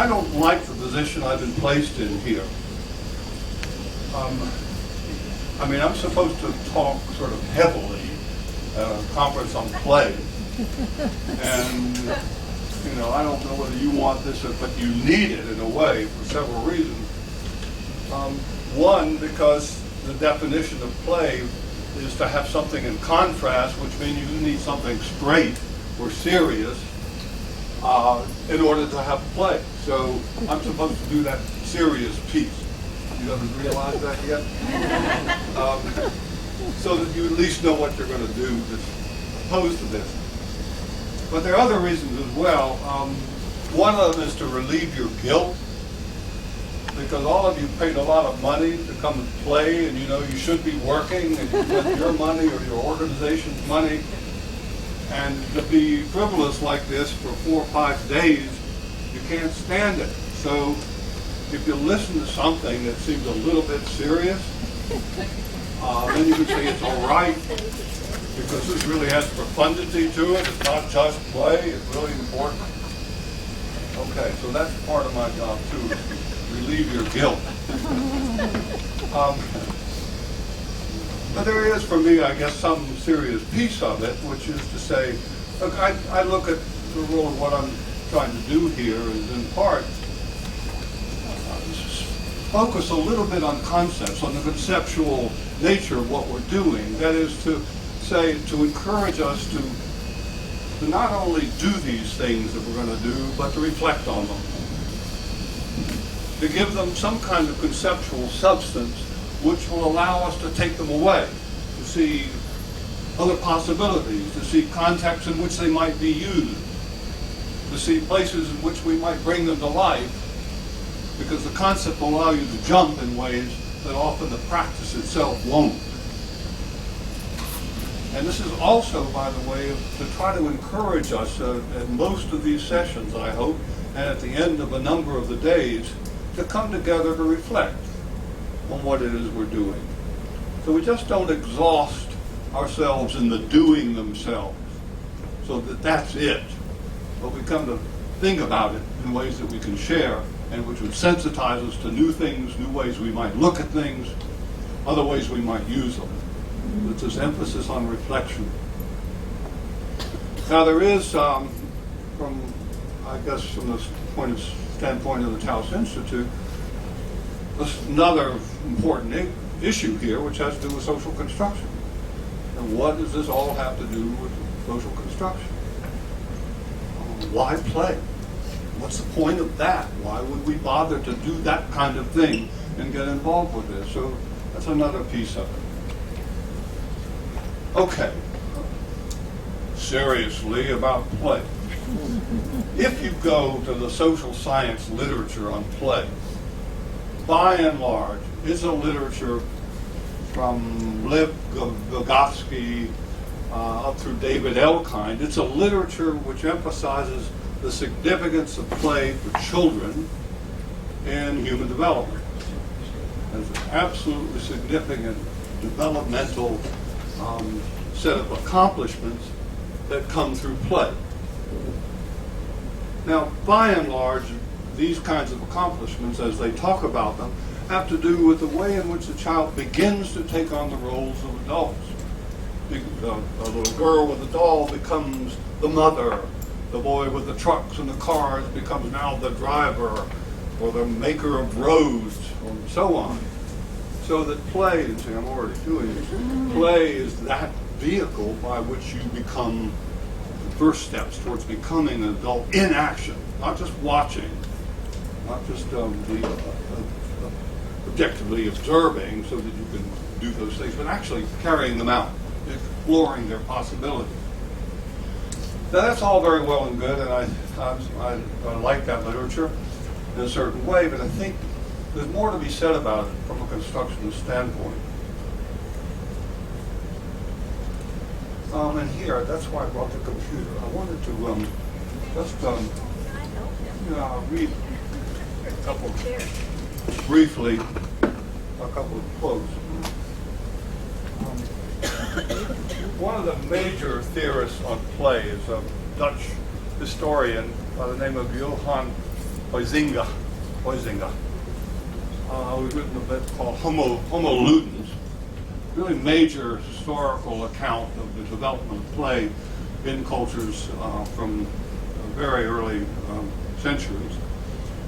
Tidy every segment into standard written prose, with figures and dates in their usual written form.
I don't like the position I've been placed in here. I mean, I'm supposed to talk sort of heavily at a conference on play. And, you know, I don't know whether you want this, but you need it in a way for several reasons. One, because the definition of play is to have something in contrast, which means you need something straight or serious in order to have play. So I'm supposed to do that serious piece. You haven't realized that yet? So that you at least know what you're going to do as opposed to this. But there are other reasons as well. One of them is to relieve your guilt, because all of you paid a lot of money to come and play, and you know you should be working, and you spent your money or your organization's money, and to be frivolous like this for 4 or 5 days, you can't stand it. So if you listen to something that seems a little bit serious, then you can say it's all right, because this really has profundity to it. It's not just play, it's really important. Okay, so that's part of my job too, is to relieve your guilt. But there is, for me, I guess, some serious piece of it, which is to say, look, I look at the role of what I'm trying to do here is in part focus a little bit on concepts, on the conceptual nature of what we're doing. That is to say, to encourage us to not only do these things that we're going to do, but to reflect on them. To give them some kind of conceptual substance which will allow us to take them away, to see other possibilities, to see contexts in which they might be used, to see places in which we might bring them to life, because the concept will allow you to jump in ways that often the practice itself won't. And this is also, by the way, to try to encourage us at most of these sessions, I hope, and at the end of a number of the days, to come together to reflect on what it is we're doing. So we just don't exhaust ourselves in the doing themselves, so that that's it. But we come to think about it in ways that we can share, and which would sensitize us to new things, new ways we might look at things, other ways we might use them. It's this emphasis on reflection. Now there is, from the standpoint of the Taos Institute, another important issue here, which has to do with social construction. And what does this all have to do with social construction? Why play? What's the point of that? Why would we bother to do that kind of thing and get involved with this? So that's another piece of it. Okay. Seriously about play. If you go to the social science literature on play, by and large, it's a literature from Lev Vygotsky up through David Elkind. It's a literature which emphasizes the significance of play for children in human development. It's an absolutely significant developmental set of accomplishments that come through play. Now, by and large, these kinds of accomplishments, as they talk about them, have to do with the way in which the child begins to take on the roles of adults. A little girl with a doll becomes the mother. The boy with the trucks and the cars becomes now the driver or the maker of roads, and so on. So that play, and see, I'm already doing this, play is that vehicle by which you become the first steps towards becoming an adult in action, not just watching, not just objectively observing so that you can do those things, but actually carrying them out, exploring their possibilities. Now that's all very well and good, and I like that literature in a certain way, but I think there's more to be said about it from a constructionist standpoint. And here, that's why I brought the computer. I wanted to just read a couple, briefly, a couple of quotes. One of the major theorists on play is a Dutch historian by the name of Johan Huizinga. We've written a book called Homo Ludens, really major historical account of the development of play in cultures from very early centuries.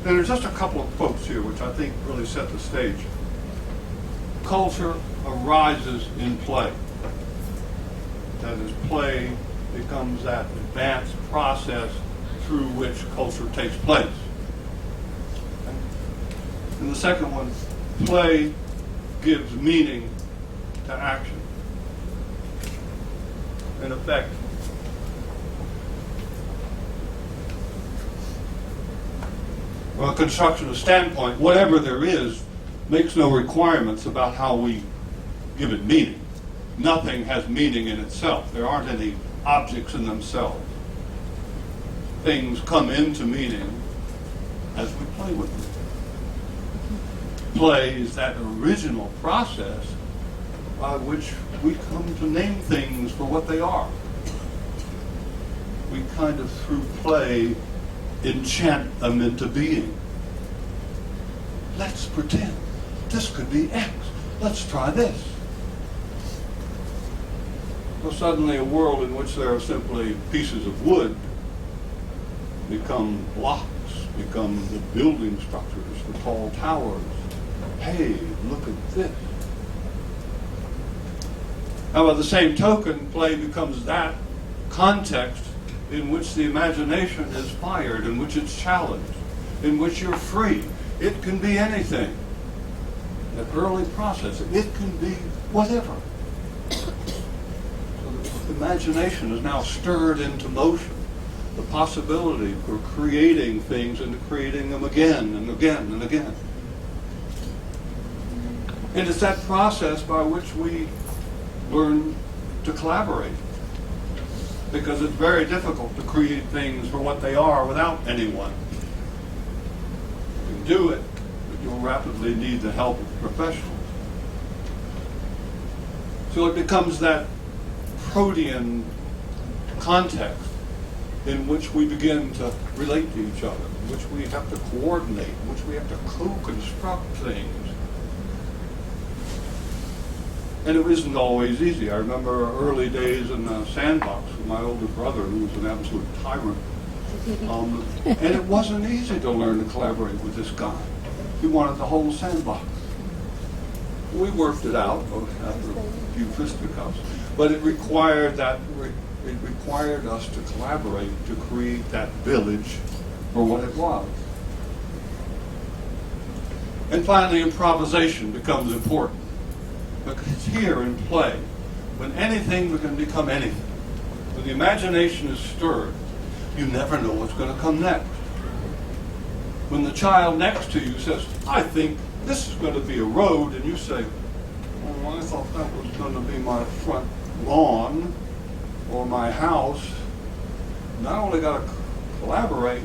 And there's just a couple of quotes here which I think really set the stage. Culture arises in play. That is, play becomes that advanced process through which culture takes place. Okay? And the second one, play gives meaning to action. In effect, from a constructionist standpoint, whatever there is makes no requirements about how we give it meaning. Nothing has meaning in itself. There aren't any objects in themselves. Things come into meaning as we play with them. Play is that original process by which we come to name things for what they are. We kind of, through play, enchant them into being. Let's pretend this could be X. Let's try this. So suddenly a world in which there are simply pieces of wood become blocks, become the building structures, the tall towers. Hey, look at this. Now, by the same token, play becomes that context in which the imagination is fired, in which it's challenged, in which you're free. It can be anything. That early process, it can be whatever. So the imagination is now stirred into motion. The possibility for creating things and creating them again and again and again. And it's that process by which we learn to collaborate. Because it's very difficult to create things for what they are without anyone. You can do it, but you'll rapidly need the help of professionals. So it becomes that protean context in which we begin to relate to each other, in which we have to coordinate, in which we have to co-construct things. And it isn't always easy. I remember early days in the sandbox with my older brother, who was an absolute tyrant. And it wasn't easy to learn to collaborate with this guy. He wanted the whole sandbox. We worked it out after a few fisticuffs, but it required that. It required us to collaborate to create that village for what it was. And finally, improvisation becomes important. Because here in play, when anything can become anything, when the imagination is stirred, you never know what's going to come next. When the child next to you says, I think this is going to be a road, and you say, oh, I thought that was going to be my front lawn or my house. Not only got to collaborate,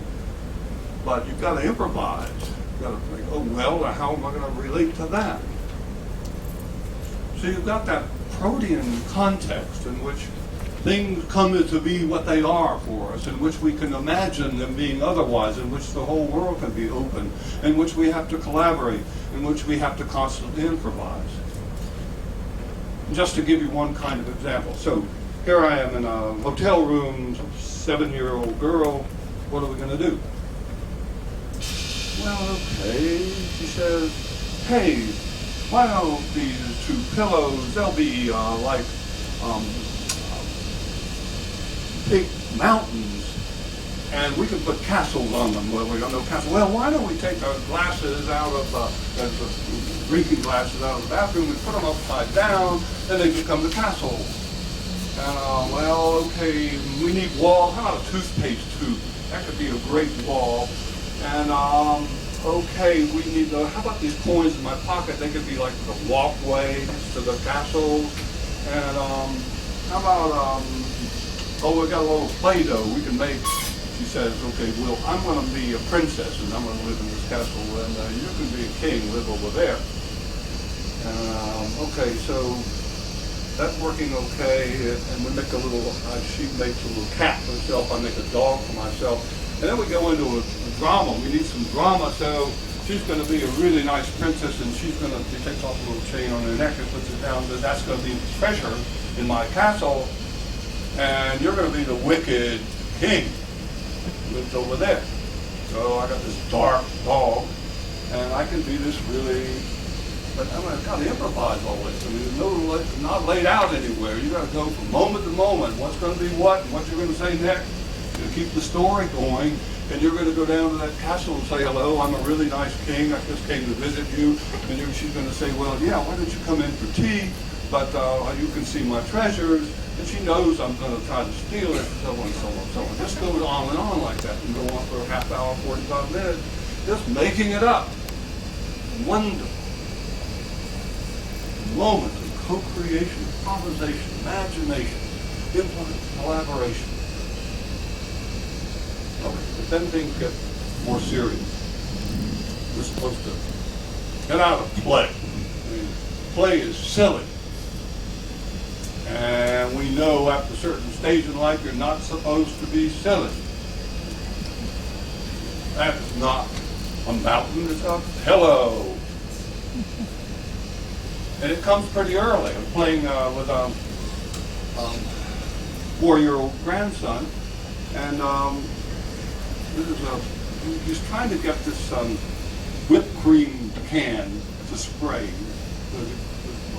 but you've got to improvise. You've got to think, oh, well, how am I going to relate to that? So you've got that protean context in which things come to be what they are for us, in which we can imagine them being otherwise, in which the whole world can be open, in which we have to collaborate, in which we have to constantly improvise. Just to give you one kind of example. So here I am in a hotel room, 7-year-old girl. What are we going to do? Well, okay, she says, hey, why don't these two pillows, they'll be like big mountains, and we can put castles on them. Well, we don't know castles. Well, why don't we take our glasses out of the drinking glasses out of the bathroom and put them upside down, and they become the castle. And well, okay, we need walls. How about a toothpaste tube? That could be a great wall. And okay, we need how about these coins in my pocket? They could be like the walkway to the castle. And how about oh, we got a little Play-Doh we can make. She says, okay, well, I'm going to be a princess and I'm going to live in this castle, and you can be a king, live over there. And okay, so that's working okay, and we make she makes a little cat for herself, I make a dog for myself, and then we go into a drama. We need some drama. So she's going to be a really nice princess, and she takes off a little chain on her neck and puts it down. That's going to be the treasure in my castle, and you're going to be the wicked king who lives over there. So I got this dark dog, and I can be this really, but I'm going to kind of improvise all this. I mean, it's not laid out anywhere. You got to go from moment to moment. What's going to be what, and what you're going to say next. You keep the story going, and you're going to go down to that castle and say, hello, I'm a really nice king. I just came to visit you. And she's going to say, well, yeah, why don't you come in for tea? But you can see my treasures. And she knows I'm going to try to steal it, and so on, so on, so on. Just goes on and on like that, and go on for a half hour, 45 minutes, just making it up. Wonderful moments of co-creation, improvisation, imagination, collaboration. Okay, but then things get more serious. We're supposed to get out of play. I mean, play is silly. And we know after a certain stage in life you're not supposed to be silly. That's not a mountain, it's a pillow. And it comes pretty early. I'm playing with a 4-year-old grandson, and he's trying to get this whipped cream can to spray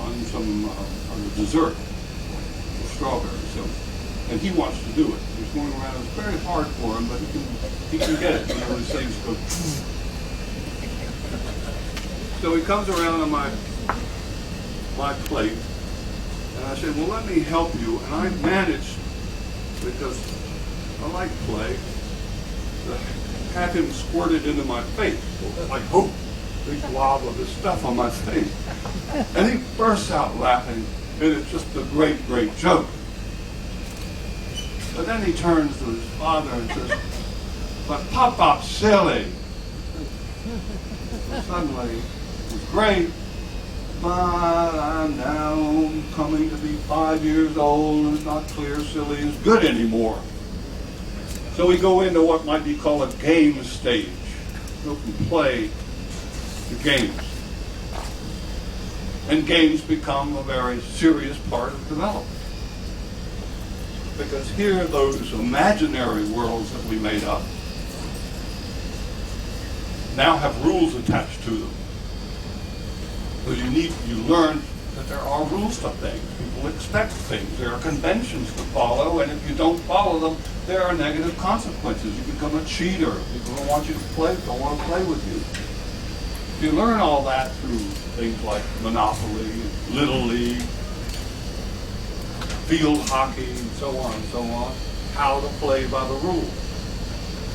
on the dessert. Strawberry, and he wants to do it. He's going around. It's very hard for him, but he can get it. You know, his things go. So he comes around on my plate, and I said, "Well, let me help you." And I managed, because I like play, to have him squirted into my face, like big blob of this stuff on my face, and he bursts out laughing. And it's just a great, great joke. But then he turns to his father and says, but Pop-Pop's silly. So suddenly, it's great, but I'm now coming to be 5 years old, and it's not clear silly is good anymore. So we go into what might be called a game stage. Go from play to games. And games become a very serious part of development. Because here, those imaginary worlds that we made up now have rules attached to them. So you learn that there are rules to things. People expect things. There are conventions to follow, and if you don't follow them, there are negative consequences. You become a cheater. People don't want you to play, don't want to play with you. You learn all that through things like Monopoly, Little League, field hockey, and so on, how to play by the rules.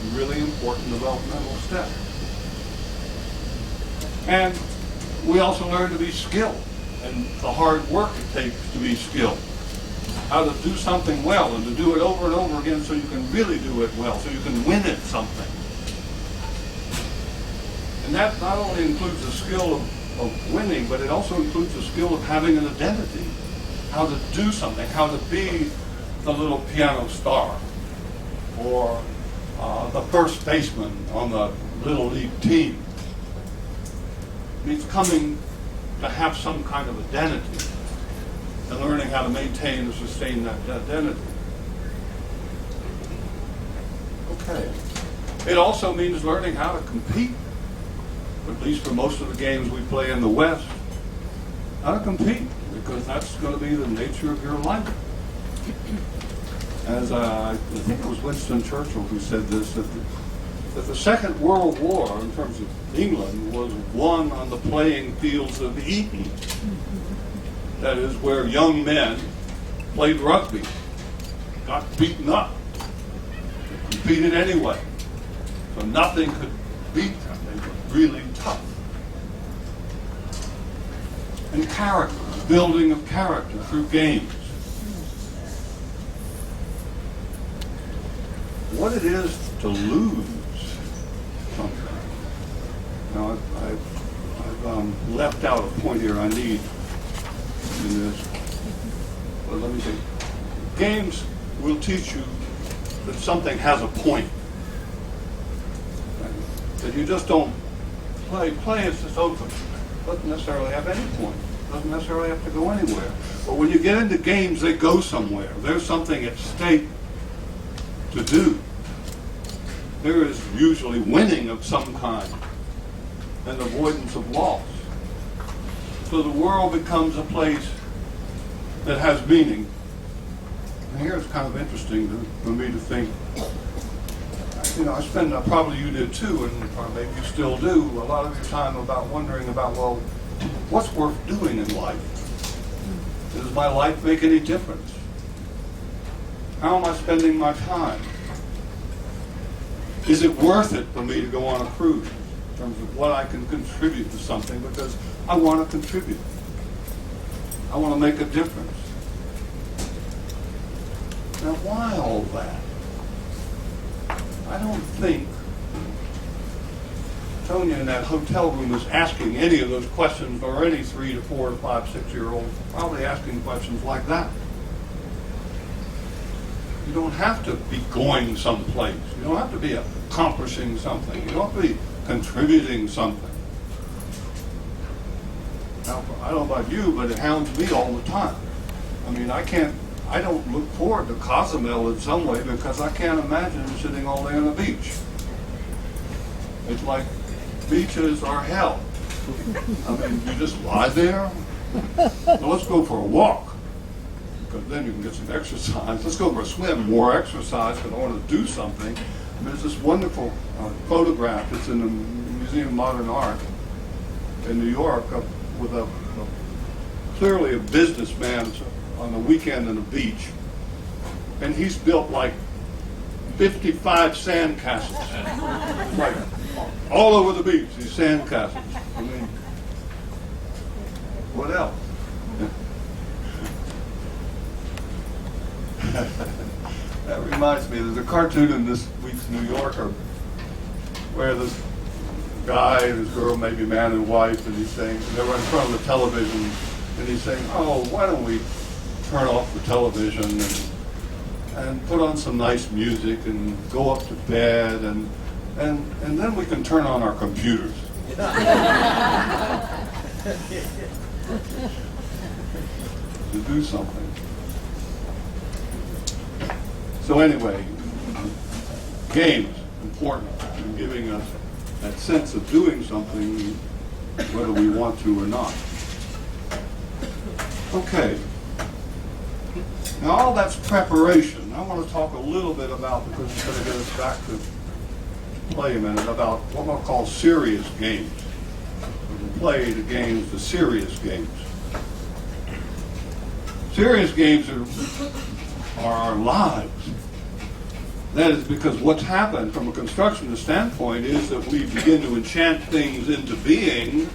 A really important developmental step. And we also learn to be skilled, and the hard work it takes to be skilled. How to do something well, and to do it over and over again so you can really do it well, so you can win at something. And that not only includes the skill of winning, but it also includes the skill of having an identity. How to do something, how to be the little piano star, or the first baseman on the Little League team. It means coming to have some kind of identity and learning how to maintain and sustain that identity. Okay. It also means learning how to compete. At least for most of the games we play in the West, how to compete, because that's going to be the nature of your life. As I think it was Winston Churchill who said this, that the Second World War, in terms of England, was won on the playing fields of Eton. That is where young men played rugby, got beaten up, competed anyway. So nothing could beat them. They were really tough. And character, building of character through games. What it is to lose something. Now, I've left out a point here I need in this. But let me see. Games will teach you that something has a point. that you just don't play. Play is just open. Doesn't necessarily have any point. Doesn't necessarily have to go anywhere. But when you get into games, they go somewhere. There's something at stake to do. There is usually winning of some kind and avoidance of loss. So the world becomes a place that has meaning. And here it's kind of interesting for me to think, I spend, probably you did too, and or maybe you still do, a lot of your time about wondering about, well, what's worth doing in life? Does my life make any difference? How am I spending my time? Is it worth it for me to go on a cruise in terms of what I can contribute to something, because I want to contribute. I want to make a difference. Now, why all that? I don't think Tonya in that hotel room is asking any of those questions, or any 3 to 4 to 5, 6-year-old probably asking questions like that. You don't have to be going someplace. You don't have to be accomplishing something. You don't have to be contributing something. Now, I don't know about you, but it hounds me all the time. I mean, I don't look forward to Cozumel in some way, because I can't imagine sitting all day on the beach. It's like beaches are hell. I mean, you just lie there. Well, let's go for a walk, because then you can get some exercise. Let's go for a swim, more exercise, because I want to do something. There's this wonderful photograph. It's in the Museum of Modern Art in New York with clearly a businessman on the weekend on the beach. And he's built like 55 sandcastles. Like all over the beach, these sandcastles. I mean, what else? That reminds me, there's a cartoon in this week's New Yorker where this guy and his girl, maybe man and wife, and he's saying, they were in front of the television, and he's saying, oh, why don't we turn off the television and put on some nice music and go up to bed, and then we can turn on our computers. To do something. So anyway, games, important in giving us that sense of doing something, whether we want to or not. Okay. Now all that's preparation. I want to talk a little bit about, because it's going to get us back to play a minute, about what I'll call serious games. We play the games, the serious games. Serious games are our lives. That is because what's happened from a constructionist standpoint is that we begin to enchant things into being.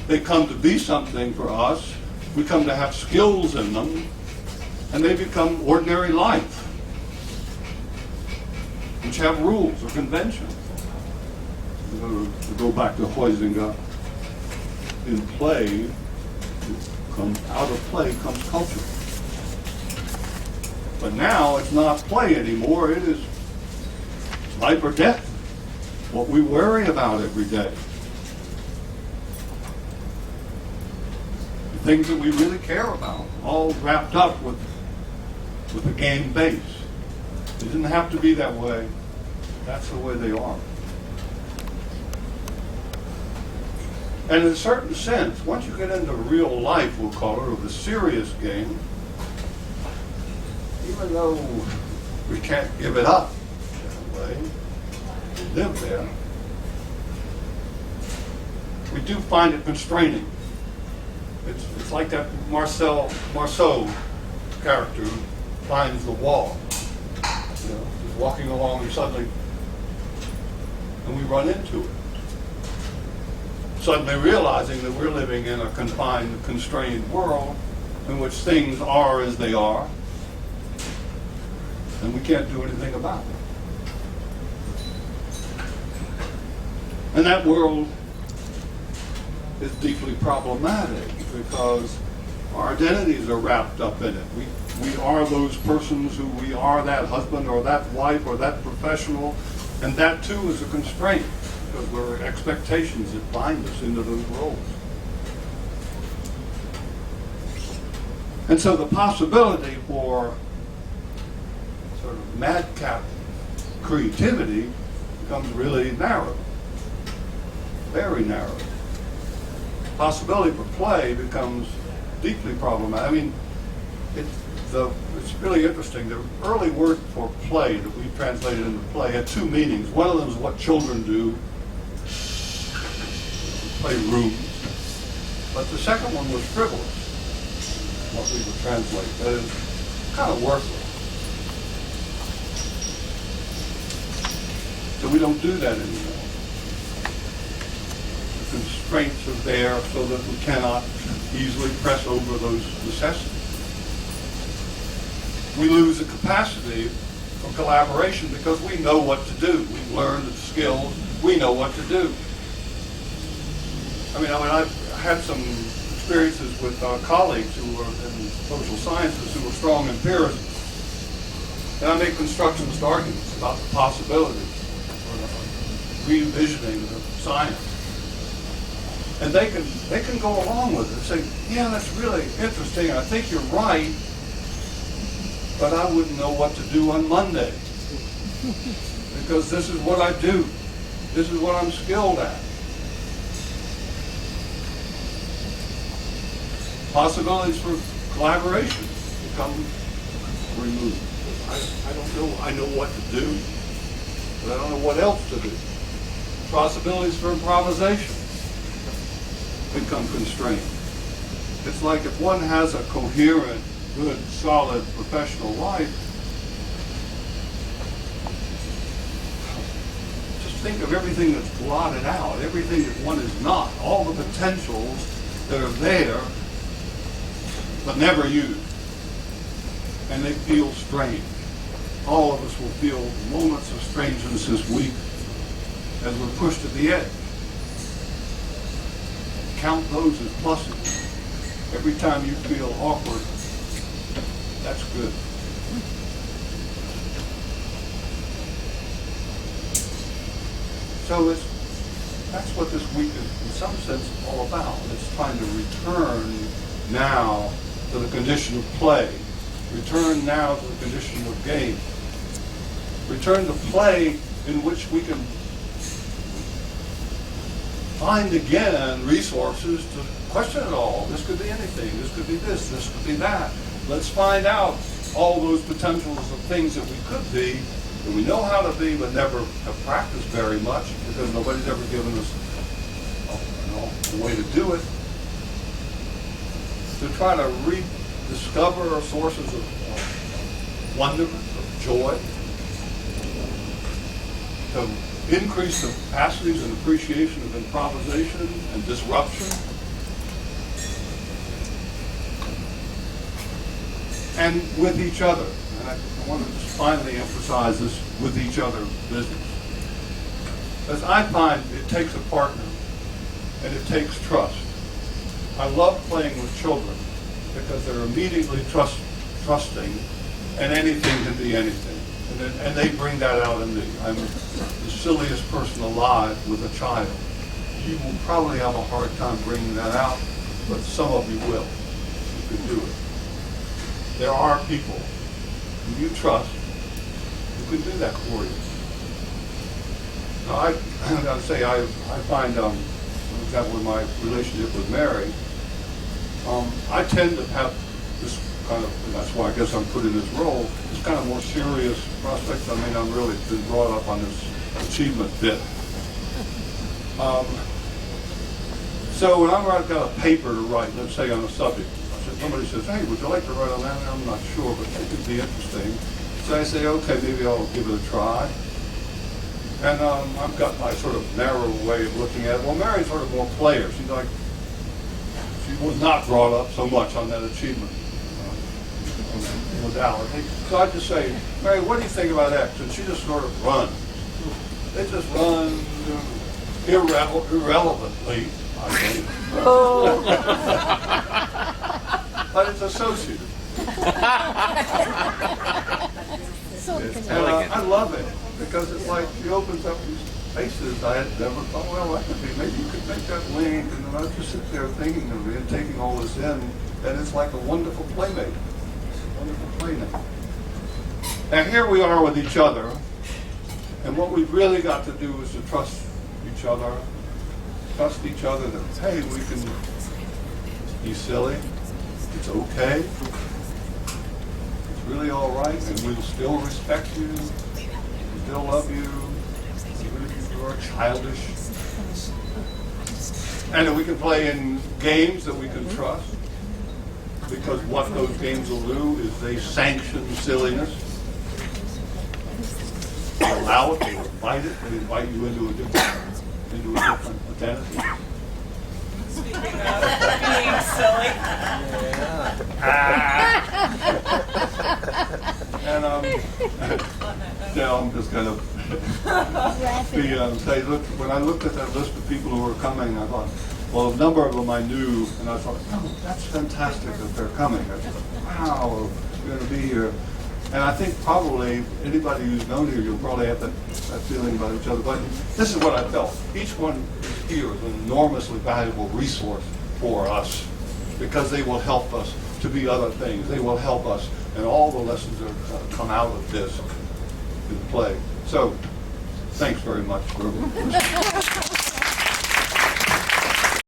They come to be something for us. We come to have skills in them, and they become ordinary life, which have rules or conventions. To go back to Huizinga, in play, out of play comes culture. But now it's not play anymore, it is life or death, what we worry about every day. The things that we really care about, all wrapped up with a game base. It doesn't have to be that way. That's the way they are. And in a certain sense, once you get into real life, we'll call it, or the serious game, even though we can't give it up that way, we live there, we do find it constraining. It's like that Marceau character who finds the wall. He's walking along and suddenly, and we run into it. Suddenly realizing that we're living in a confined, constrained world in which things are as they are, and we can't do anything about it. And that world is deeply problematic because our identities are wrapped up in it. We are those persons who we are, that husband or that wife or that professional, and that too is a constraint. because there are expectations that bind us into those roles. And so the possibility for sort of madcap creativity becomes really narrow, very narrow. Possibility for play becomes deeply problematic. I mean, it's really interesting. The early word for play that we translated into play had two meanings. One of them is what children do, play rooms. But the second one was frivolous, what we would translate. That is kind of worthless. So we don't do that anymore. The constraints are there so that we cannot easily press over those necessities. We lose the capacity for collaboration because we know what to do. We've learned the skills. We know what to do. I mean, I've had some experiences with colleagues who were in social sciences who were strong empiricists. And I make constructionist arguments about the possibilities of re-envisioning the science. And they can go along with it and say, yeah, that's really interesting. I think you're right. But I wouldn't know what to do on Monday because this is what I do. This is what I'm skilled at. Possibilities for collaboration become removed. I don't know. I know what to do, but I don't know what else to do. Possibilities for improvisation become constrained. It's like if one has a coherent, good, solid professional life, just think of everything that's blotted out, everything that one is not, all the potentials that are there but never used. And they feel strange. All of us will feel moments of strangeness this week as we're pushed to the edge. Count those as pluses. Every time you feel awkward, that's good. So that's what this week is, in some sense, all about. It's trying to return now to the condition of play. Return now to the condition of game. Return to play in which we can find again resources to question it all. This could be anything. This could be this could be that. Let's find out all those potentials of things that we could be, that we know how to be, but never have practiced very much because nobody's ever given us a way to do it. To try to rediscover sources of wonderment, of joy, to increase the capacities and appreciation of improvisation and disruption. And with each other. And I want to just finally emphasize this with each other business. As I find it takes a partner and it takes trust. I love playing with children because they're immediately trusting and anything can be anything. And they bring that out in me. I'm the silliest person alive with a child. You will probably have a hard time bringing that out, but some of you will. You can do it. There are people who you trust who can do that for you. Now, I got to say, I find, for example, in my relationship with Mary, I tend to have this kind of, and that's why I guess I'm put in this role, this kind of more serious prospects. I mean, I'm really been brought up on this achievement bit. So when I've got a paper to write, let's say on a subject, somebody says, hey, would you like to write on that? I'm not sure, but it could be interesting. So I say, okay, maybe I'll give it a try. And I've got my sort of narrow way of looking at it. Well, Mary's sort of more player. She's like, she was not brought up so much on that achievement modality. So I just say, Mary, what do you think about X? And she just sort of runs. They just run irrelevantly, I think. Oh. But it's associative. So And I love it because it's like she opens up these faces I had never thought, well, that could be, maybe you could make that link, and then I just sit there thinking of it and taking all this in, and it's like a wonderful playmate. Wonderful playmate. And here we are with each other, and what we've really got to do is to trust each other, that, hey, we can be silly, it's okay, it's really all right, and we'll still respect you, still love you, even if you are childish. And that we can play in games that we can trust, because what those games will do is they sanction silliness. They allow it, they invite it, they invite you into a different identity. Speaking of being silly. And I'm just kind of say, look, when I looked at that list of people who were coming, I thought, well, a number of them I knew, and I thought, oh, that's fantastic that they're coming. I thought, wow, we're going to be here. And I think probably anybody who's known here, you'll probably have that feeling about each other. But this is what I felt. Each one here is an enormously valuable resource for us, because they will help us to be other things. They will help us, and all the lessons that come out of this in play. So, thanks very much for listening.